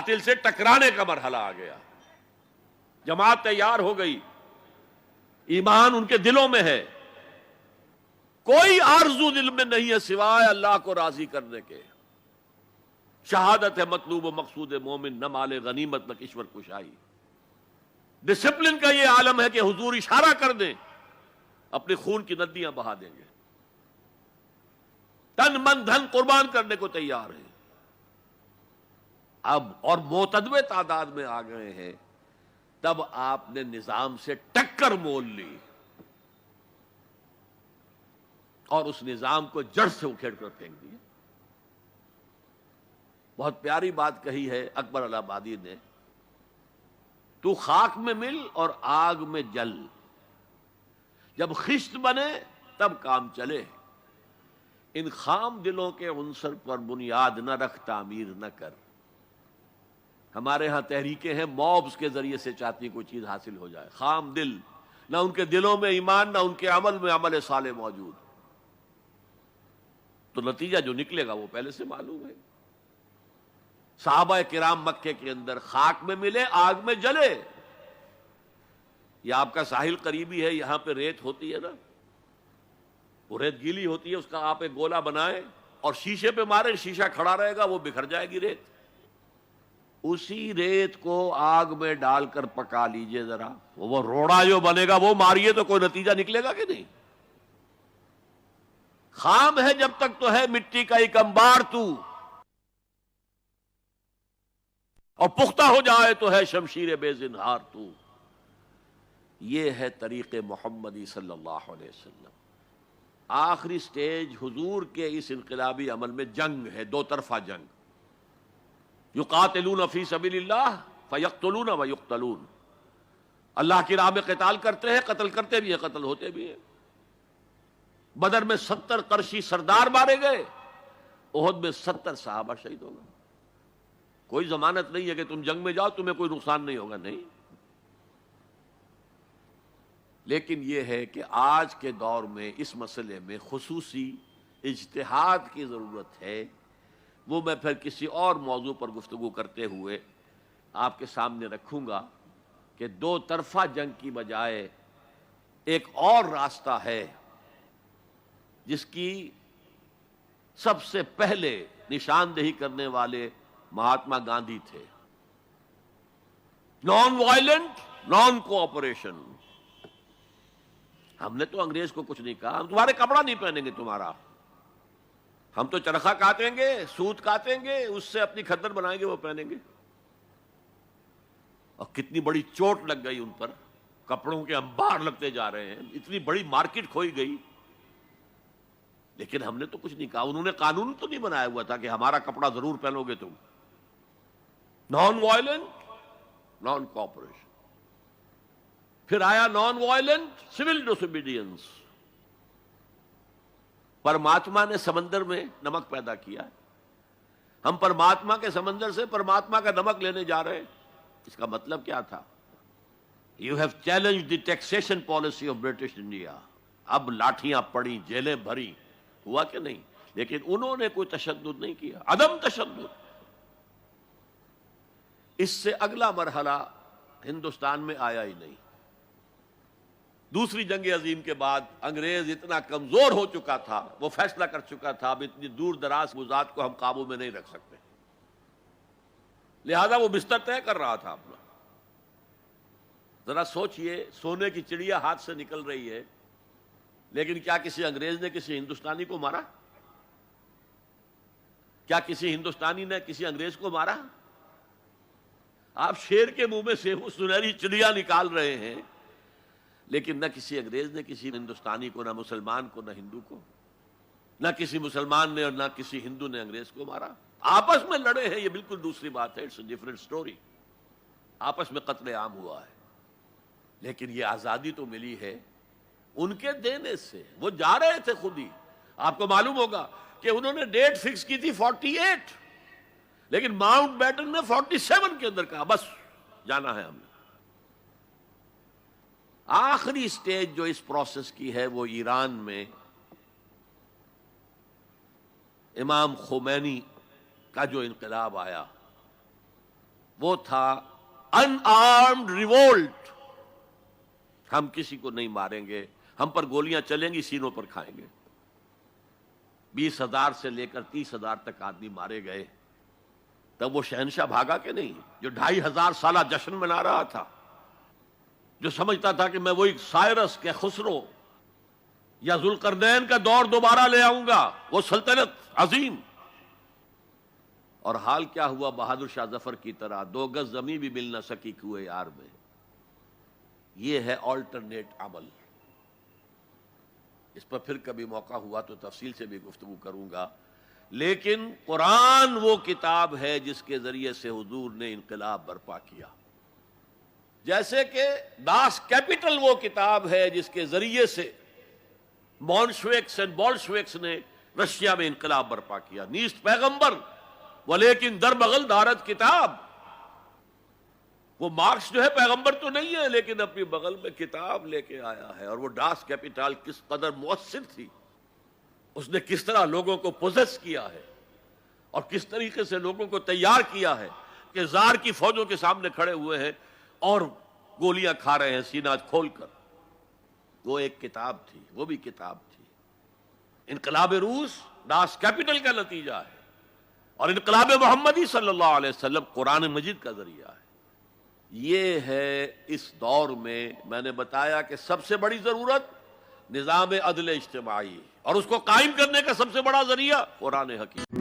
باطل سے ٹکرانے کا مرحلہ آ گیا، جماعت تیار ہو گئی، ایمان ان کے دلوں میں ہے، کوئی آرزو دل میں نہیں ہے سوائے اللہ کو راضی کرنے کے۔ شہادت ہے مطلوب و مقصود مومن، نہ مال غنیمت نہ کشور کشائی۔ ڈسپلن کا یہ عالم ہے کہ حضور اشارہ کر دیں اپنے خون کی ندیاں بہا دیں گے، تن من دھن قربان کرنے کو تیار ہیں۔ اب اور معتدوے تعداد میں آ گئے ہیں، تب آپ نے نظام سے ٹکر مول لی اور اس نظام کو جڑ سے اکھیڑ کر پھینک دیا۔ بہت پیاری بات کہی ہے اکبر الہ آبادی نے، تو خاک میں مل اور آگ میں جل، جب خشت بنے تب کام چلے، ان خام دلوں کے عنصر پر بنیاد نہ رکھ، تعمیر نہ کر۔ ہمارے ہاں تحریکیں ہیں موبز کے ذریعے سے چاہتی کوئی چیز حاصل ہو جائے، خام دل، نہ ان کے دلوں میں ایمان، نہ ان کے عمل میں عمل صالح موجود، تو نتیجہ جو نکلے گا وہ پہلے سے معلوم ہے۔ صحابہ کرام مکے کے اندر خاک میں ملے، آگ میں جلے۔ یہ آپ کا ساحل قریبی ہے، یہاں پہ ریت ہوتی ہے نا، وہ ریت گیلی ہوتی ہے، اس کا آپ ایک گولا بنائیں اور شیشے پہ ماریں، شیشہ کھڑا رہے گا، وہ بکھر جائے گی ریت۔ اسی ریت کو آگ میں ڈال کر پکا لیجئے ذرا، وہ روڑا جو بنے گا وہ ماریے تو کوئی نتیجہ نکلے گا کہ نہیں؟ خام ہے جب تک تو ہے مٹی کا ایک انبار تو، اور پختہ ہو جائے تو ہے شمشیر بے زنہار تو۔ یہ ہے طریق محمدی صلی اللہ علیہ وسلم۔ آخری سٹیج حضور کے اس انقلابی عمل میں جنگ ہے، دو طرفہ جنگ۔ یقاتلون فی سبیل اللہ فیقتلون ویقتلون، اللہ کی راہ میں قتال کرتے ہیں، قتل کرتے بھی ہیں، قتل ہوتے بھی ہیں۔ بدر میں 70 قرشی سردار مارے گئے، احد میں 70 صحابہ شہید ہو گئے۔ کوئی ضمانت نہیں ہے کہ تم جنگ میں جاؤ تمہیں کوئی نقصان نہیں ہوگا، نہیں۔ لیکن یہ ہے کہ آج کے دور میں اس مسئلے میں خصوصی اجتہاد کی ضرورت ہے، وہ میں پھر کسی اور موضوع پر گفتگو کرتے ہوئے آپ کے سامنے رکھوں گا کہ دو طرفہ جنگ کی بجائے ایک اور راستہ ہے جس کی سب سے پہلے نشاندہی کرنے والے مہاتما گاندھی تھے۔ Non violent, naan cooperation. ہم نے تو انگریز کو کچھ نہیں کہا، ہم تمہارے کپڑا نہیں پہنیں گے تمہارا، ہم تو چرخہ کاٹیں گے، سوت کاٹیں گے، اس سے اپنی کھدر بنائیں گے، وہ پہنیں گے۔ اور کتنی بڑی چوٹ لگ گئی ان پر، کپڑوں کے انبار لگتے جا رہے ہیں، اتنی بڑی مارکیٹ کھوئی گئی، لیکن ہم نے تو کچھ نہیں کہا۔ انہوں نے قانون تو نہیں بنایا ہوا تھا کہ ہمارا کپڑا ضرور پہنو گے تم۔ Non violent, naan cooperation. پھر آیا نان وائلنٹ سول ڈس اوبیڈینس۔ پرماتما نے سمندر میں نمک پیدا کیا، ہم پرماتما کے سمندر سے پرماتما کا نمک لینے جا رہے ہیں۔ اس کا مطلب کیا تھا؟ You have challenge the taxation policy of British India. اب لاٹھیاں پڑی، جیلیں بھری، ہوا کہ نہیں؟ لیکن انہوں نے کوئی تشدد نہیں کیا، عدم تشدد۔ اس سے اگلا مرحلہ ہندوستان میں آیا ہی نہیں۔ دوسری جنگ عظیم کے بعد انگریز اتنا کمزور ہو چکا تھا، وہ فیصلہ کر چکا تھا اب اتنی دور دراز گزات کو ہم قابو میں نہیں رکھ سکتے، لہذا وہ بستر طے کر رہا تھا اپنا۔ ذرا سوچئے، سونے کی چڑیا ہاتھ سے نکل رہی ہے، لیکن کیا کسی انگریز نے کسی ہندوستانی کو مارا؟ کیا کسی ہندوستانی نے کسی انگریز کو مارا؟ آپ شیر کے منہ میں سے وہ سنہری چڑیا نکال رہے ہیں، لیکن نہ کسی انگریز نے کسی ہندوستانی کو، نہ مسلمان کو، نہ ہندو کو، نہ کسی مسلمان نے اور نہ کسی ہندو نے انگریز کو مارا۔ آپس میں لڑے ہیں، یہ بالکل دوسری بات ہے، اٹس اے ڈفرنٹ سٹوری۔ آپس میں قتل عام ہوا ہے، لیکن یہ آزادی تو ملی ہے ان کے دینے سے۔ وہ جا رہے تھے خود ہی، آپ کو معلوم ہوگا کہ انہوں نے ڈیٹ فکس کی تھی 48، لیکن ماؤنٹ بیٹن نے 47 کے اندر کہا بس جانا ہے ہم نے۔ آخری سٹیج جو اس پروسیس کی ہے وہ ایران میں امام خمینی کا جو انقلاب آیا، وہ تھا ان آرمڈ ریوولٹ. ہم کسی کو نہیں ماریں گے, ہم پر گولیاں چلیں گی, سینوں پر کھائیں گے. 20,000 سے لے کر 30,000 تک آدمی مارے گئے. تب وہ شہنشاہ بھاگا کہ نہیں, جو 2,500 سالہ جشن منا رہا تھا, جو سمجھتا تھا کہ میں وہی سائرس کے خسرو یا ذوالقرنین کا دور دوبارہ لے آؤں گا, وہ سلطنت عظیم. اور حال کیا ہوا بہادر شاہ ظفر کی طرح, 2 گز زمین بھی مل نہ سکی کوئے یار میں. یہ ہے آلٹرنیٹ عمل. اس پر پھر کبھی موقع ہوا تو تفصیل سے بھی گفتگو کروں گا. لیکن قرآن وہ کتاب ہے جس کے ذریعے سے حضور نے انقلاب برپا کیا. جیسے کہ داس کیپٹل وہ کتاب ہے جس کے ذریعے سے مونشویکس اینڈ بولشویکس نے رشیا میں انقلاب برپا کیا. نیست پیغمبر ولیکن در بغل دارت کتاب. وہ مارکس جو ہے پیغمبر تو نہیں ہے, لیکن اپنی بغل میں کتاب لے کے آیا ہے. اور وہ داس کیپٹل کس قدر مؤثر تھی, اس نے کس طرح لوگوں کو پوزیس کیا ہے اور کس طریقے سے لوگوں کو تیار کیا ہے کہ زار کی فوجوں کے سامنے کھڑے ہوئے ہیں اور گولیاں کھا رہے ہیں سینہ کھول کر. وہ ایک کتاب تھی, وہ بھی کتاب تھی. انقلاب روس داس کیپٹل کا نتیجہ ہے, اور انقلاب محمدی صلی اللہ علیہ وسلم قرآن مجید کا ذریعہ ہے. یہ ہے اس دور میں نے بتایا کہ سب سے بڑی ضرورت نظام عدل اجتماعی, اور اس کو قائم کرنے کا سب سے بڑا ذریعہ قرآن حکیم.